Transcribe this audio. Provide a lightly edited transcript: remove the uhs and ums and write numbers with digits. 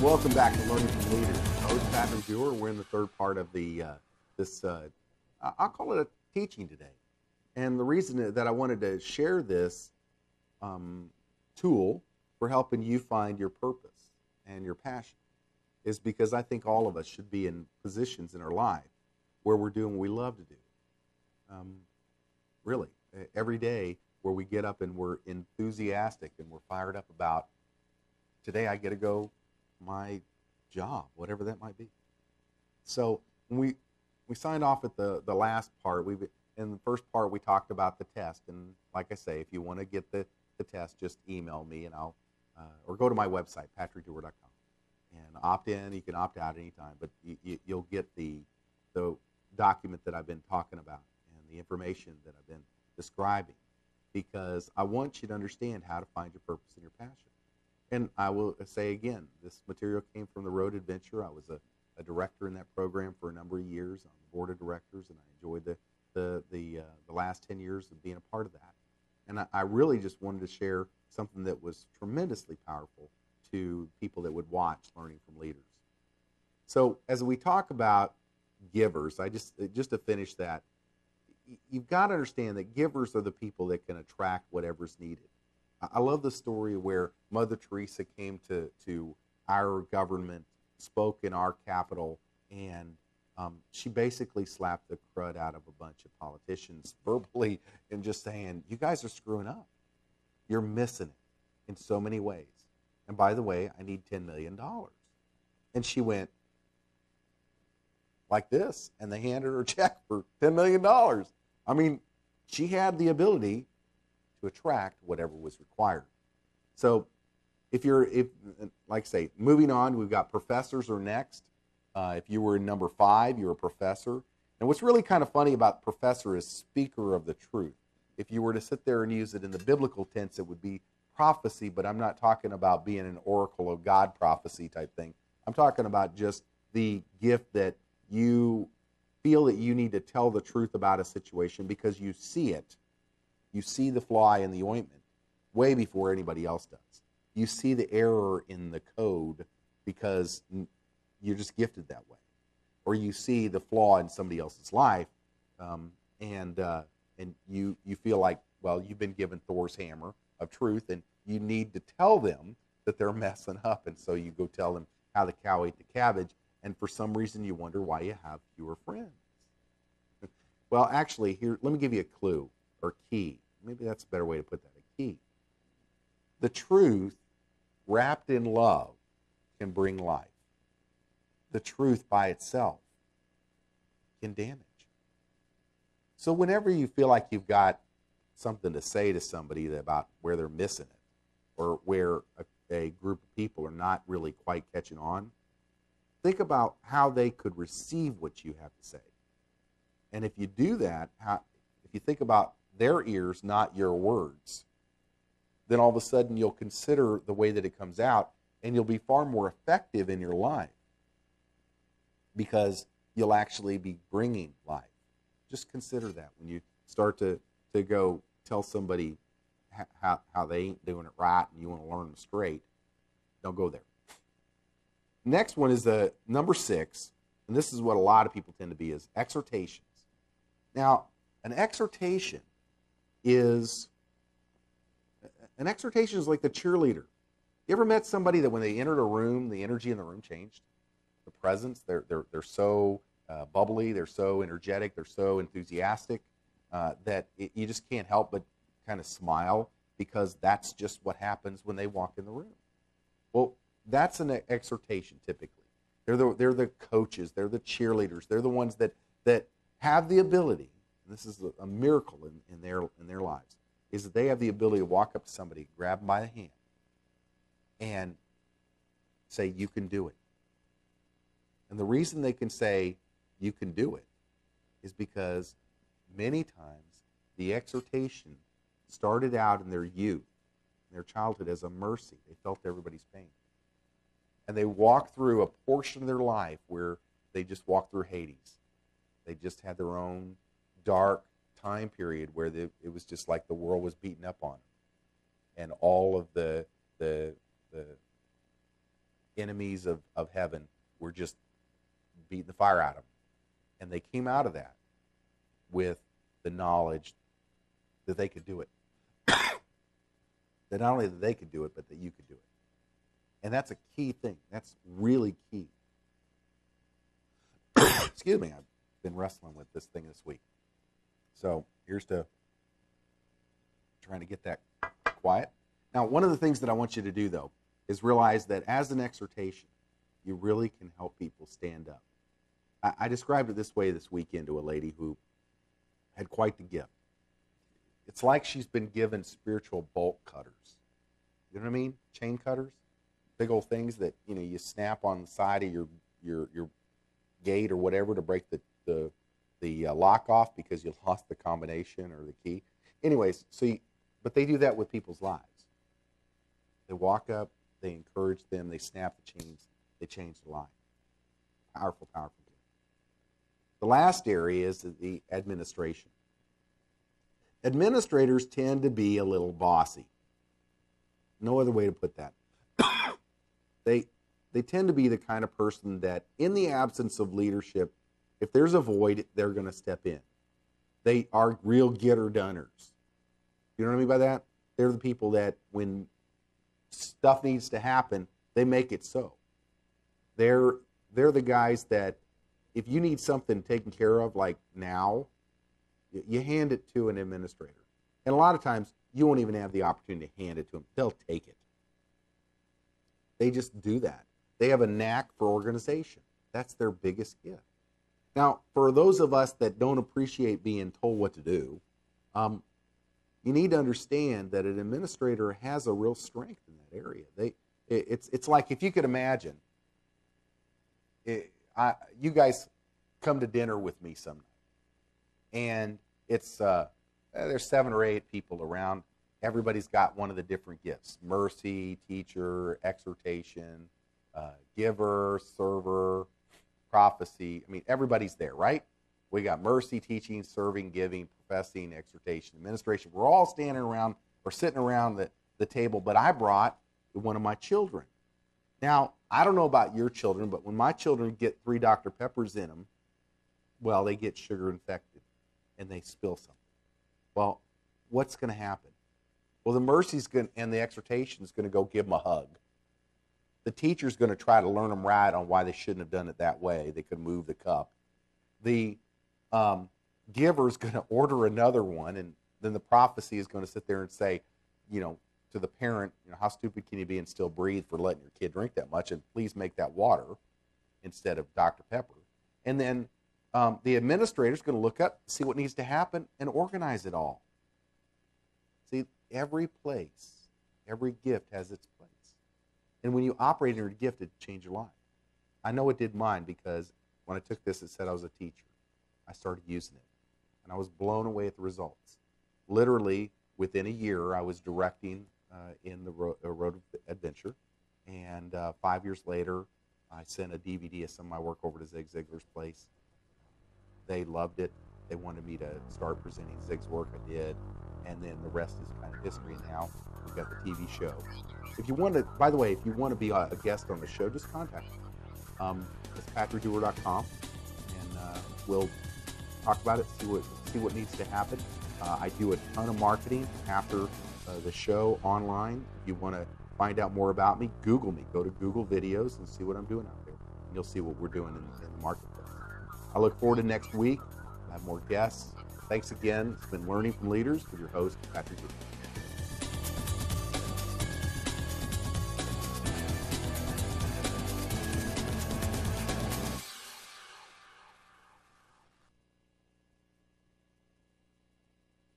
And welcome back to Learning from Leaders. Host Patrick Dewar. We're in the third part of the I'll call it a teaching today. And the reason that I wanted to share this tool for helping you find your purpose and your passion is because I think all of us should be in positions in our life where we're doing what we love to do. Really, every day where we get up and we're enthusiastic and we're fired up about today I get to go my job, whatever that might be. So when we signed off at the last part, in the first part we talked about the test, and like I say, if you want to get the test, just email me and I'll or go to my website, patrickdewar.com, and opt in. You can opt out anytime, but you'll get the document that I've been talking about and the information that I've been describing, because I want you to understand how to find your purpose and your passion. And I will say again, this material came from the Road Adventure. I was a director in that program for a number of years on the board of directors, and I enjoyed the last 10 years of being a part of that. And I really just wanted to share something that was tremendously powerful to people that would watch Learning from Leaders. So as we talk about givers, just to finish that, you've got to understand that givers are the people that can attract whatever's needed. I love the story where Mother Teresa came to our government, spoke in our capital, and she basically slapped the crud out of a bunch of politicians verbally and just saying, you guys are screwing up. You're missing it in so many ways. And by the way, I need $10 million. And she went like this, and they handed her a check for $10 million. I mean, she had the ability to attract whatever was required. So if like I say, moving on, we've got professors are next. If you were in number 5, you're a professor. And what's really kind of funny about professor is speaker of the truth. If you were to sit there and use it in the biblical tense, it would be prophecy, but I'm not talking about being an oracle of God prophecy type thing. I'm talking about just the gift that you feel that you need to tell the truth about a situation because you see it. You see the fly in the ointment way before anybody else does. You see the error in the code because you're just gifted that way. Or you see the flaw in somebody else's life, and you feel like, well, you've been given Thor's hammer of truth, and you need to tell them that they're messing up, and so you go tell them how the cow ate the cabbage, and for some reason you wonder why you have fewer friends. Well, actually, here, let me give you a clue. Or key. Maybe that's a better way to put that, a key. The truth wrapped in love can bring life. The truth by itself can damage. So whenever you feel like you've got something to say to somebody about where they're missing it, or where a group of people are not really quite catching on, think about how they could receive what you have to say. And if you do that, if you think about their ears, not your words, then all of a sudden you'll consider the way that it comes out, and you'll be far more effective in your life because you'll actually be bringing life. Just consider that when you start to go tell somebody how they ain't doing it right and you want to learn them straight. Don't go there. Next one is the number 6, and this is what a lot of people tend to be, is exhortations. Now, an exhortation is like the cheerleader. You ever met somebody that when they entered a room, the energy in the room changed? The presence, they're so bubbly, they're so energetic, they're so enthusiastic that you just can't help but kind of smile because that's just what happens when they walk in the room. Well, that's an exhortation typically. They're the coaches, they're the cheerleaders, they're the ones that have the ability. This is a miracle in their lives, is that they have the ability to walk up to somebody, grab them by the hand, and say, you can do it. And the reason they can say, you can do it, is because many times the exhortation started out in their youth, in their childhood, as a mercy. They felt everybody's pain. And they walked through a portion of their life where they just walked through Hades. They just had their own dark time period where it was just like the world was beating up on them, and all of the enemies of heaven were just beating the fire out of them. And they came out of that with the knowledge that they could do it. That not only that they could do it, but that you could do it. And that's a key thing. That's really key. Excuse me, I've been wrestling with this thing this week. So here's to trying to get that quiet. Now, one of the things that I want you to do, though, is realize that as an exhortation, you really can help people stand up. I described it this way this weekend to a lady who had quite the gift. It's like she's been given spiritual bolt cutters. You know what I mean? Chain cutters, big old things that you snap on the side of your gate or whatever to break the lock off because you lost the combination or the key. Anyways, but they do that with people's lives. They walk up, they encourage them, they snap the chains, they change the life. Powerful, powerful gift. The last area is the administration. Administrators tend to be a little bossy. No other way to put that. They tend to be the kind of person that, in the absence of leadership, if there's a void, they're going to step in. They are real getter-doners. You know what I mean by that? They're the people that, when stuff needs to happen, they make it so. They're the guys that, if you need something taken care of, like now, you hand it to an administrator. And a lot of times, you won't even have the opportunity to hand it to them. They'll take it. They just do that. They have a knack for organization. That's their biggest gift. Now, for those of us that don't appreciate being told what to do, you need to understand that an administrator has a real strength in that area. It's like, if you could imagine, you guys come to dinner with me some night, and it's there's 7 or 8 people around. Everybody's got one of the different gifts: mercy, teacher, exhortation, giver, server, prophecy. I mean, everybody's there, right? We got mercy, teaching, serving, giving, professing, exhortation, administration. We're all standing around or sitting around the table, but I brought one of my children. Now, I don't know about your children, but when my children get 3 Dr. Peppers in them, well, they get sugar infected and they spill something. Well, what's going to happen? Well, the mercy's and the exhortation is going to go give them a hug. The teacher's going to try to learn them right on why they shouldn't have done it that way. They could move the cup. The giver's going to order another one, and then the prophecy is going to sit there and say, to the parent, how stupid can you be and still breathe for letting your kid drink that much, and please make that water instead of Dr. Pepper. And then the administrator's going to look up, see what needs to happen, and organize it all. See, every place, every gift has its place. And when you operate in your gift, it changed your life. I know it did mine, because when I took this, it said I was a teacher. I started using it, and I was blown away at the results. Literally, within a year, I was directing in the Road of Adventure, and 5 years later, I sent a DVD of some of my work over to Zig Ziglar's place. They loved it. They wanted me to start presenting Zig's work. I did, and then the rest is kind of history. Now we've got the TV show. If you want to, by the way, if you want to be a guest on the show, just contact me. It's patrickdewar.com, and we'll talk about it, see what needs to happen. I do a ton of marketing after the show online. If you want to find out more about me, Google me. Go to Google Videos and see what I'm doing out there. And you'll see what we're doing in the marketplace. I look forward to next week. I have more guests. Thanks again. It's been Learning from Leaders with your host, Patrick Dewar.